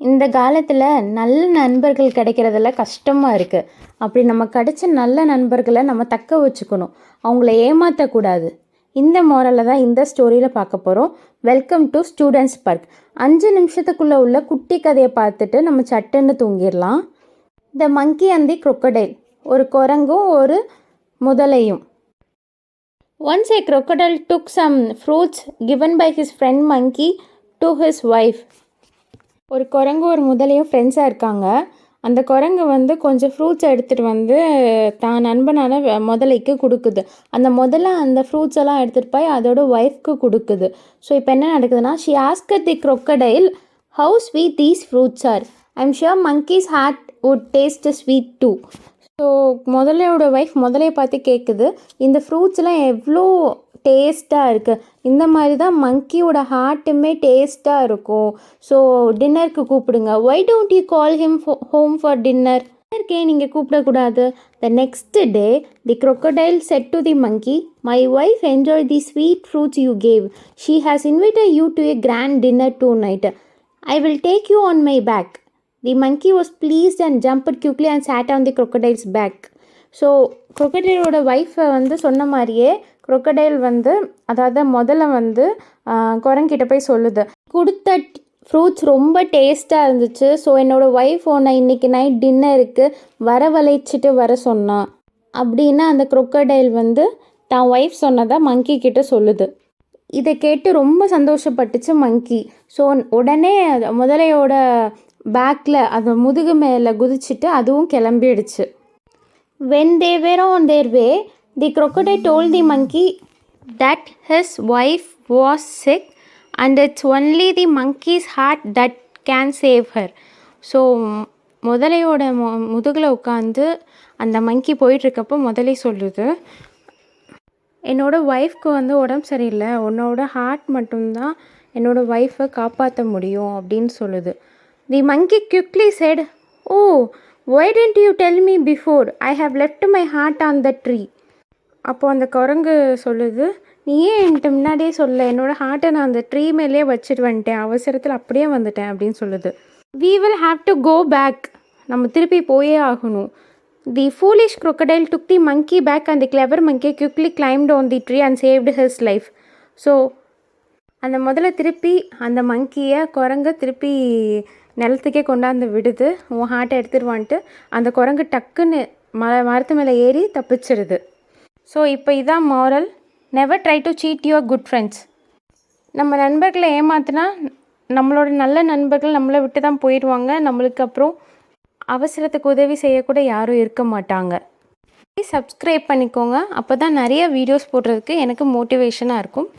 இந்த காலத்தில் நல்ல நண்பர்கள் கிடைக்கிறதெல்லாம் கஷ்டமாக இருக்குது. அப்படி நம்ம கிடைச்ச நல்ல நண்பர்களை நம்ம தக்க வச்சுக்கணும், அவங்கள ஏமாற்றக்கூடாது. இந்த மாரலை தான் இந்த ஸ்டோரியில் பார்க்க போகிறோம். Welcome to students park. 5 நிமிஷத்துக்குள்ளே உள்ள குட்டி கதையை பார்த்துட்டு நம்ம சட்டுன்னு தூங்கிடலாம். த மங்கி அண்ட் தி crocodile. ஒரு குரங்கும் ஒரு முதலையும். Once a crocodile took some fruits given by his friend monkey to his wife. ஒரு குரங்கு ஒரு முதலையும் ஃப்ரெண்ட்ஸாக இருக்காங்க. அந்த குரங்கு கொஞ்சம் ஃப்ரூட்ஸ் எடுத்துகிட்டு தான் நண்பனான முதலைக்கு கொடுக்குது. அந்த முதல்ல அந்த ஃப்ரூட்ஸ் எல்லாம் எடுத்துகிட்டு போய் அதோட ஒய்ஃப்க்கு கொடுக்குது. ஸோ இப்போ என்ன நடக்குதுன்னா, she asked the crocodile how sweet these fruits are. I'm sure monkey's heart would taste sweet too. So முதலையோட ஒய்ஃப் முதலையை பார்த்து கேட்குது, இந்த ஃப்ரூட்ஸ்லாம் எவ்வளோ டேஸ்ட்டாக இருக்குது, இந்த மாதிரி தான் மங்கியோட ஹார்ட்டுமே டேஸ்ட்டாக இருக்கும். ஸோ டின்னருக்கு கூப்பிடுங்க. Why don't you call him home for dinner? டின்னருக்கே நீங்கள் கூப்பிடக்கூடாது. The next day the crocodile said to the monkey, my wife enjoyed the sweet fruits you gave. She has invited you to a grand dinner tonight. I will take you on my back. The monkey was pleased and jumped quickly and sat on the crocodile's back. So crocodileோட ஒய்ஃபை சொன்ன மாதிரியே crocodile அதாவது முதல்ல குரங்கிட்ட போய் சொல்லுது, கொடுத்த fruits ரொம்ப டேஸ்ட்டாக இருந்துச்சு. ஸோ என்னோடய ஒய்ஃப் உன்னை இன்றைக்கி நைட் டின்னருக்கு வரவழைச்சிட்டு வர சொன்னான் அப்படின்னு அந்த crocodile தான் ஒய்ஃப் சொன்னதை மங்கி கிட்ட சொல்லுது. இதை கேட்டு ரொம்ப சந்தோஷப்பட்டுச்சு மங்கி. ஸோ உடனே முதலையோட பேக்கில் அது முதுகு மேலே குதிச்சுட்டு அதுவும் கிளம்பிடுச்சு. When they were on their way, the crocodile told the monkey that his wife was sick and it's only the monkey's heart that can save her. So முதலையோட முதுகில் உட்காந்து அந்த மங்கி போயிட்டுருக்கப்போ முதலை சொல்லுது, என்னோடய ஒய்ஃப்க்கு உடம்பு சரியில்லை, உன்னோட ஹார்ட் மட்டும்தான் என்னோடய ஒய்ஃபை காப்பாற்ற முடியும் அப்படின்னு சொல்லுது. The monkey quickly said, oh, why didn't you tell me before? I have left my heart on the tree. அப்போது அந்த குரங்கு சொல்லுது, நீ ஏன் என்கிட்ட முன்னாடியே சொல்ல, என்னோடய ஹார்ட்டை நான் அந்த ட்ரீ மேலேயே வச்சுட்டு வந்துட்டேன், அவசரத்தில் அப்படியே வந்துட்டேன் அப்படின்னு சொல்லுது. We will have to go back. நம்ம திருப்பி போயே ஆகணும். The foolish crocodile took the monkey back and the clever monkey quickly climbed on the tree and saved his life. So அந்த முதல்ல திருப்பி அந்த மங்கியை குரங்கு திருப்பி நிலத்துக்கே கொண்டாந்து விடுது. உன் ஹார்ட்டை எடுத்துருவான்ட்டு அந்த குரங்கு டக்குன்னு மரத்து மேலே ஏறி தப்பிச்சிடுது. ஸோ இப்போ இதான் moral. Never try to cheat your good friends. நம்ம நண்பர்களை ஏமாத்தினா நம்மளோட நல்ல நண்பர்கள் நம்மளை விட்டு தான் போயிடுவாங்க. நம்மளுக்கு அப்புறம் அவசரத்துக்கு உதவி செய்யக்கூட யாரும் இருக்க மாட்டாங்க. சப்ஸ்கிரைப் பண்ணிக்கோங்க, அப்போ தான் நிறைய வீடியோஸ் போடுறதுக்கு எனக்கு மோட்டிவேஷனாக இருக்கும்.